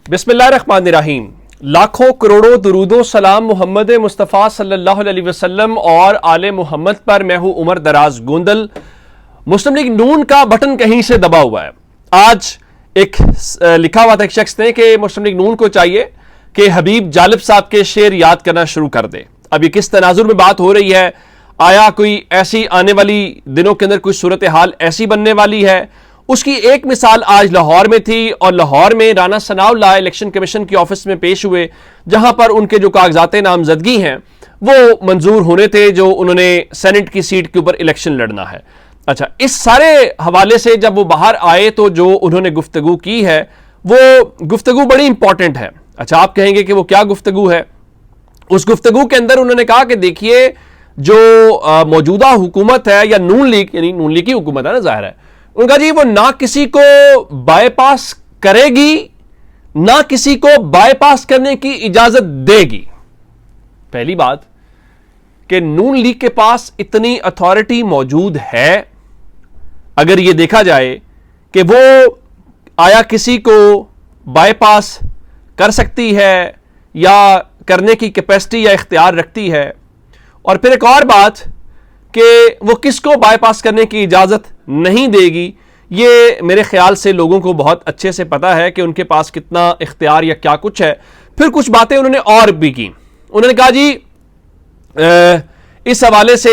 बिस्मिल्लाहिर्रहमानिर्रहीम। लाखों करोड़ों दुरूदो सलाम मोहम्मद मुस्तफ़ा सल्लल्लाहु अलैहि वसल्लम और आले मोहम्मद पर। मैं हूं उमर दराज गोंदल। मुस्लिम लीग नून का बटन कहीं से दबा हुआ है। आज एक लिखा हुआ था एक शख्स ने कि मुस्लिम लीग नून को चाहिए कि हबीब जालिब साहब के शेर याद करना शुरू कर दे। अब ये किस तनाजुर में बात हो रही है? आया कोई ऐसी आने वाली दिनों के अंदर कोई सूरत हाल ऐसी बनने वाली है? उसकी एक मिसाल आज लाहौर में थी और लाहौर में राना सनाउल्लाह इलेक्शन कमीशन के ऑफिस में पेश हुए, जहां पर उनके जो कागजात नामजदगी हैं वो मंजूर होने थे, जो उन्होंने सेनेट की सीट के ऊपर इलेक्शन लड़ना है। अच्छा, इस सारे हवाले से जब वो बाहर आए तो जो उन्होंने गुफ्तगू की है वो गुफ्तगू बड़ी इंपॉर्टेंट है। अच्छा, आप कहेंगे कि वो क्या गुफ्तगू है? उस गुफ्तगू के अंदर उन्होंने कहा कि देखिए, जो मौजूदा हुकूमत है या नून लीग, यानी नून लीग की हुकूमत है ना, जाहिर है, उनका जी वो ना किसी को बाईपास करेगी ना किसी को बाईपास करने की इजाजत देगी। पहली बात कि नून लीग के पास इतनी अथॉरिटी मौजूद है, अगर यह देखा जाए कि वो आया किसी को बाईपास कर सकती है या करने की कैपेसिटी या इख्तियार रखती है। और फिर एक और बात कि वो किसको बाईपास करने की इजाजत नहीं देगी, ये मेरे ख्याल से लोगों को बहुत अच्छे से पता है कि उनके पास कितना इख्तियार या क्या कुछ है। फिर कुछ बातें उन्होंने और भी की। उन्होंने कहा जी, इस हवाले से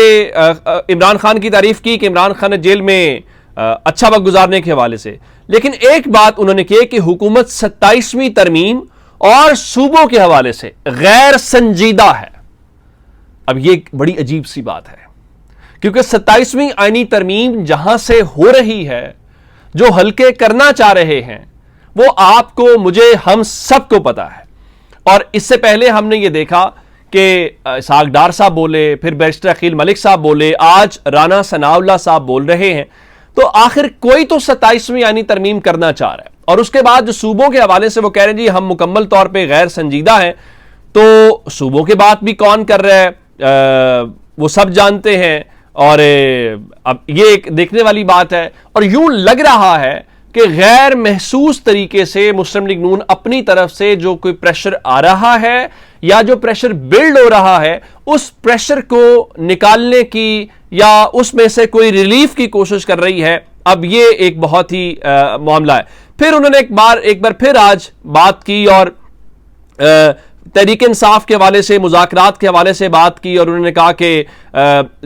इमरान खान की तारीफ की कि इमरान खान ने जेल में अच्छा वक्त गुजारने के हवाले से, लेकिन एक बात उन्होंने की कि हुकूमत 27वीं तरमीम और सूबों के हवाले से गैर संजीदा है। अब ये एक बड़ी अजीब सी बात है, क्योंकि 27वीं आईनी तरमीम जहां से हो रही है, जो हल्के करना चाह रहे हैं, वो आपको, मुझे, हम सबको पता है। और इससे पहले हमने ये देखा कि इसहाक डार साहब बोले, फिर बैरिस्टर अकील मलिक साहब बोले, आज राना सनाउल्लाह साहब बोल रहे हैं। तो आखिर कोई तो 27वीं आईनी तरमीम करना चाह रहा है। और उसके बाद जो सूबों के हवाले से वो कह रहे हैं जी हम मुकम्मल तौर पर गैर संजीदा हैं। तो सूबों की बात भी कौन कर रहा है वो सब जानते हैं। और अब ये एक देखने वाली बात है। और यूं लग रहा है कि गैर महसूस तरीके से मुस्लिम लीग नून अपनी तरफ से जो कोई प्रेशर आ रहा है या जो प्रेशर बिल्ड हो रहा है, उस प्रेशर को निकालने की या उसमें से कोई रिलीफ की कोशिश कर रही है। अब ये एक बहुत ही मामला है। फिर उन्होंने एक बार फिर आज बात की और तहरीक इंसाफ के हवाले से, मुज़ाकरात के हवाले से बात की। और उन्होंने कहा कि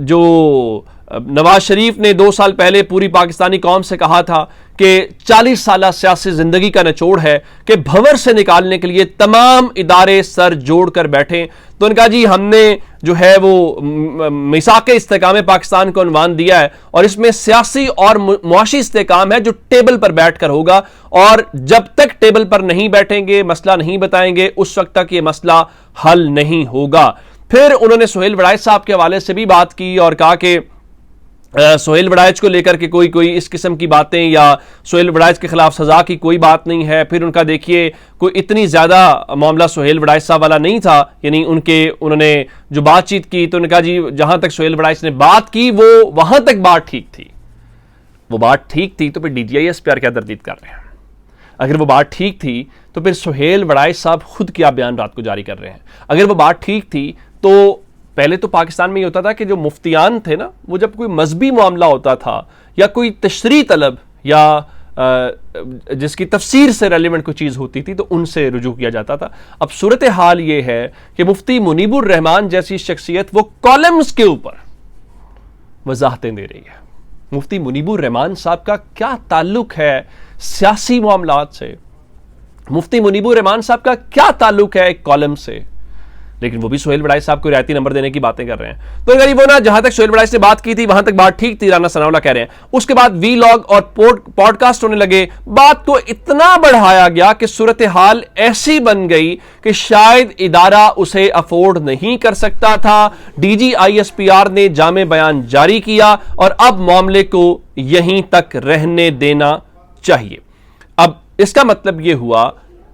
जो नवाज शरीफ ने 2 साल पहले पूरी पाकिस्तानी कौम से कहा था कि 40 साल सियासी जिंदगी का निचोड़ है कि भंवर से निकालने के लिए तमाम इदारे सर जोड़ कर बैठे। तो उन्होंने कहा जी हमने जो है वो मिसाक़े इस्तेकाम पाकिस्तान को उन्वान दिया है और इसमें सियासी और मुआशी इस्तेकाम है जो टेबल पर बैठकर होगा। और जब तक टेबल पर नहीं बैठेंगे, मसला नहीं बताएंगे, उस वक्त तक ये मसला हल नहीं होगा। फिर उन्होंने सुहेल वड़ाइच साहब के हवाले से भी बात की और कहा कि सुहेल वड़ाइच को लेकर के कोई इस किस्म की बातें या सुहेल वड़ाइच के खिलाफ सजा की कोई बात नहीं है। फिर उनका देखिए कोई इतनी ज्यादा मामला सुहेल वड़ाइच साहब वाला नहीं था, यानी उन्होंने जो बातचीत की तो उन्होंने कहा जी जहां तक सुहेल वड़ाइच ने बात की वो वहां तक बात ठीक थी। वो बात ठीक थी तो फिर DGIS प्यार क्या तरदीद कर रहे हैं? अगर वो बात ठीक थी तो फिर सुहेल वड़ाइच साहब खुद क्या बयान रात को जारी कर रहे हैं? अगर वो बात ठीक थी तो पहले तो पाकिस्तान में ये होता था कि जो मुफ्तियान थे ना, वो जब कोई मजहबी मामला होता था या कोई तशरीह तलब या जिसकी तफसीर से रेलिवेंट कोई चीज़ होती थी तो उनसे रुजू किया जाता था। अब सूरत हाल ये है कि मुफ्ती मुनीबुर रहमान जैसी शख्सियत वो कॉलम्स के ऊपर वजाहतें दे रही है। मुफ्ती मुनीबुर रहमान साहब का क्या ताल्लुक है सियासी मामलात से? मुफ्ती मुनीबुर रहमान साहब का क्या ताल्लुक है एक कॉलम से? लेकिन वो भी सुहेल वड़ाइच साहब को रियायती नंबर देने की बातें कर रहे हैं। तो अगर वो ना, जहां तक सुहेल वड़ाइच ने बात की थी वहां तक बात ठीक थी, राना सनाउल्लाह कह रहे हैं। उसके बाद वीलॉग और पॉडकास्ट होने लगे, बात को इतना बढ़ाया गया कि सूरत हाल ऐसी बन गई कि शायद इदारा उसे अफोर्ड नहीं कर सकता था। DGISPR ने जामे बयान जारी किया और अब मामले को यहीं तक रहने देना चाहिए। अब इसका मतलब यह हुआ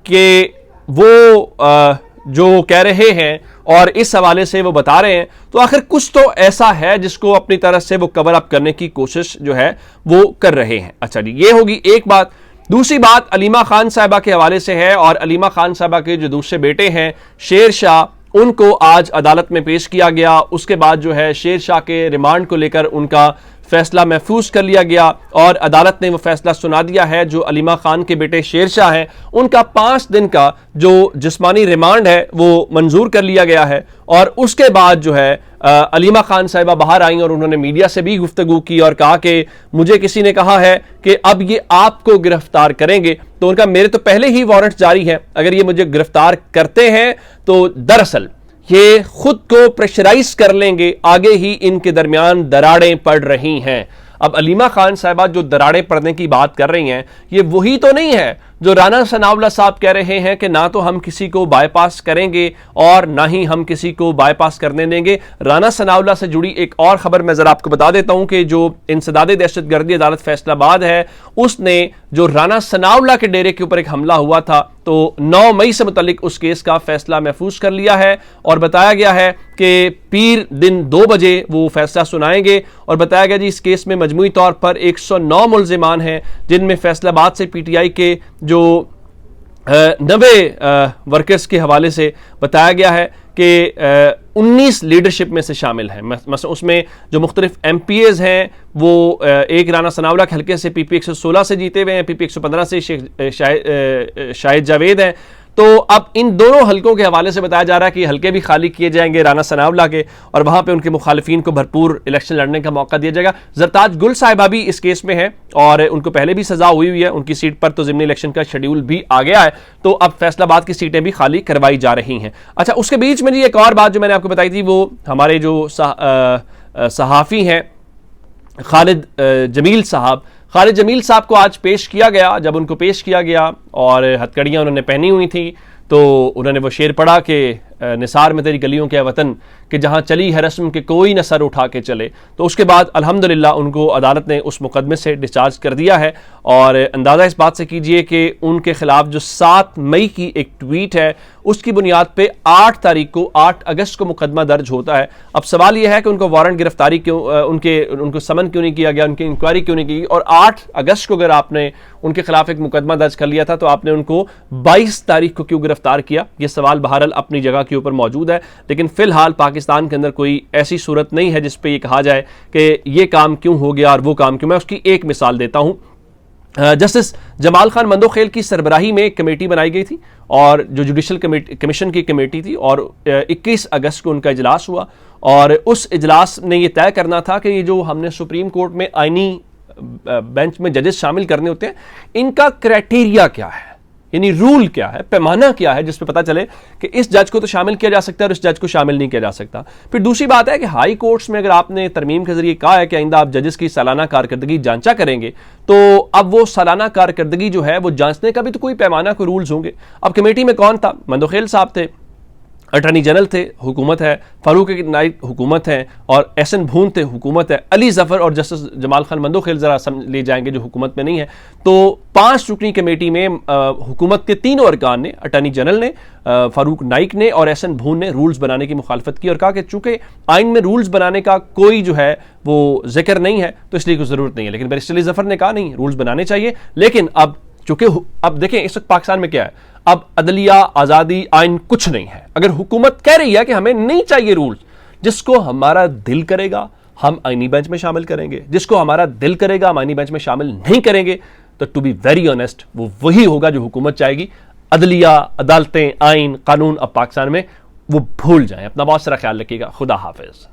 कि वो जो कह रहे हैं और इस हवाले से वो बता रहे हैं, तो आखिर कुछ तो ऐसा है जिसको अपनी तरफ से वो कवर अप करने की कोशिश जो है वो कर रहे हैं। अच्छा जी, ये होगी एक बात। दूसरी बात अलीमा खान साहिबा के हवाले से है, और अलीमा खान साहिबा के जो दूसरे बेटे हैं शेर शाह, उनको आज अदालत में पेश किया गया। उसके बाद जो है शेर शाह के रिमांड को लेकर उनका फैसला महफूज कर लिया गया और अदालत ने वो फैसला सुना दिया है। जो अलीमा खान के बेटे शेर शाह हैं उनका 5 दिन का जो जिस्मानी रिमांड है वो मंजूर कर लिया गया है। और उसके बाद जो है अलीमा खान साहिबा बाहर आई और उन्होंने मीडिया से भी गुफ्तगू की और कहा कि मुझे किसी ने कहा है कि अब ये आपको गिरफ्तार करेंगे। तो उनका मेरे तो पहले ही वारंट जारी है, अगर ये मुझे गिरफ्तार करते हैं तो दरअसल ये खुद को प्रेशराइज कर लेंगे, आगे ही इनके दरमियान दरारें पड़ रही हैं। अब अलीमा खान साहिबा जो दरारें पड़ने की बात कर रही हैं, ये वही तो नहीं है जो राना सनाउल्लाह साहब कह रहे हैं कि ना तो हम किसी को बाईपास करेंगे और ना ही हम किसी को बाईपास करने देंगे। राना सनाउल्लाह से जुड़ी एक और खबर मैं जरा आपको बता देता हूं कि जो इंसदादे दहशतगर्दी अदालत फैसलाबाद है, उसने जो राना सनाउल्लाह के डेरे के ऊपर एक हमला हुआ था, तो 9 मई से मुतल्लिक उस केस का फैसला महफूज कर लिया है और बताया गया है कि पीर दिन 2 बजे वो फैसला सुनाएंगे। और बताया गया जी इस केस में मजमूई तौर पर 109 मुल्जिमान हैं, जिनमें फैसलाबाद से पीटीआई के जो 90 वर्कर्स के हवाले से बताया गया है कि 19 लीडरशिप में से शामिल हैं। मतलब उसमें जो मुख्तलिफ MPAs हैं वो एक राना सनाउल्लाह के हल्के से PP 116 से जीते हुए हैं, PP 115 से शाहिद जावेद हैं। तो अब इन दोनों हलकों के हवाले से बताया जा रहा है कि हलके भी खाली किए जाएंगे राना सनाउल्लाह के, और वहां पे उनके मुखालिफिन को भरपूर इलेक्शन लड़ने का मौका दिया जाएगा। जरताज गुल साहिबा भी इस केस में है और उनको पहले भी सजा हुई है, उनकी सीट पर तो ज़िमनी इलेक्शन का शेड्यूल भी आ गया है, तो अब फैसलाबाद की सीटें भी खाली करवाई जा रही हैं। अच्छा, उसके बीच में जी एक और बात जो मैंने आपको बताई थी, वो हमारे जो सहाफ़ी हैं खालिद जमील साहब, खालिद जमील साहब को आज पेश किया गया। जब उनको पेश किया गया और हथकड़ियाँ उन्होंने पहनी हुई थी, तो उन्होंने वो शेर पढ़ा कि निसार में तेरी गलियों के वतन कि जहाँ चली है रस्म के कोई न सर उठा के चले। तो उसके बाद अल्हम्दुलिल्लाह उनको अदालत ने उस मुकदमे से डिस्चार्ज कर दिया है। और अंदाज़ा इस बात से कीजिए कि उनके खिलाफ जो 7 मई की एक ट्वीट है, उसकी बुनियाद पे 8 तारीख को 8 अगस्त को मुकदमा दर्ज होता है। अब सवाल यह है कि उनको वारंट गिरफ्तारी क्यों, उनको समन क्यों नहीं किया गया, उनकी इंक्वायरी क्यों नहीं की। और 8 अगस्त को अगर आपने उनके खिलाफ एक मुकदमा दर्ज कर लिया था, तो आपने उनको 22 तारीख को क्यों गिरफ्तार किया? यह सवाल बहरहाल अपनी जगह के ऊपर मौजूद है, लेकिन फिलहाल पाकिस्तान के अंदर कोई ऐसी सूरत नहीं है जिस पे ये कहा जाए कि ये काम क्यों हो गया और वो काम क्यों। मैं उसकी एक मिसाल देता हूं। जस्टिस जमाल खान मंदोखेल की सरबराही में एक कमेटी बनाई गई थी और जो जुडिशल कमीशन की कमेटी थी, और 21 अगस्त को उनका इजलास हुआ। और उस इजलास ने यह तय करना था कि ये जो हमने सुप्रीम कोर्ट में आईनी बेंच में जजेस शामिल करने होते हैं, इनका क्राइटेरिया क्या है, यानी रूल क्या है, पैमाना क्या है, जिसपे पता चले कि इस जज को तो शामिल किया जा सकता है और इस जज को शामिल नहीं किया जा सकता। फिर दूसरी बात है कि हाई कोर्ट्स में अगर आपने तरमीम के जरिए कहा है कि आइंदा आप जजेस की सालाना कारकर्दगी जांचा करेंगे, तो अब वो सालाना कारकर्दगी जो है वो जांचने का भी तो कोई पैमाना, कोई रूल्स होंगे। अब कमेटी में कौन था? मंदोखेल साहब थे, अटॉर्नी जनरल थे, हुकूमत है, फारूक नाइक हुकूमत है, और एहसन भून थे, हुकूमत है, अली जफर और जस्टिस जमाल खान मंदोखेल जरा ले जाएंगे जो हुकूमत में नहीं है। तो 5 रुकनी कमेटी में हुकूमत के तीनों अरकान ने, अटॉर्नी जनरल ने, फारूक नाइक ने और एहसन भून ने रूल्स बनाने की मुखालफत की और कहा कि चूंकि आइन में रूल्स बनाने का कोई जो है वो जिक्र नहीं है, तो इसलिए कोई जरूरत नहीं है। लेकिन बैरिस्टर अली जफर ने कहा नहीं, रूल्स बनाने चाहिए। लेकिन अब चूंकि अब देखें इस वक्त पाकिस्तान में क्या है, अब अदलिया, आज़ादी, आइन कुछ नहीं है। अगर हुकूमत कह रही है कि हमें नहीं चाहिए रूल्स, जिसको हमारा दिल करेगा हम आईनी बेंच में शामिल करेंगे, जिसको हमारा दिल करेगा हम आईनी बेंच में शामिल नहीं करेंगे, तो टू बी वेरी ऑनेस्ट वो वही होगा जो हुकूमत चाहेगी। अदलिया, अदालतें, आइन, कानून अब पाकिस्तान में वो भूल जाएं। अपना बहुत सारा ख्याल रखिएगा। खुदा हाफिज।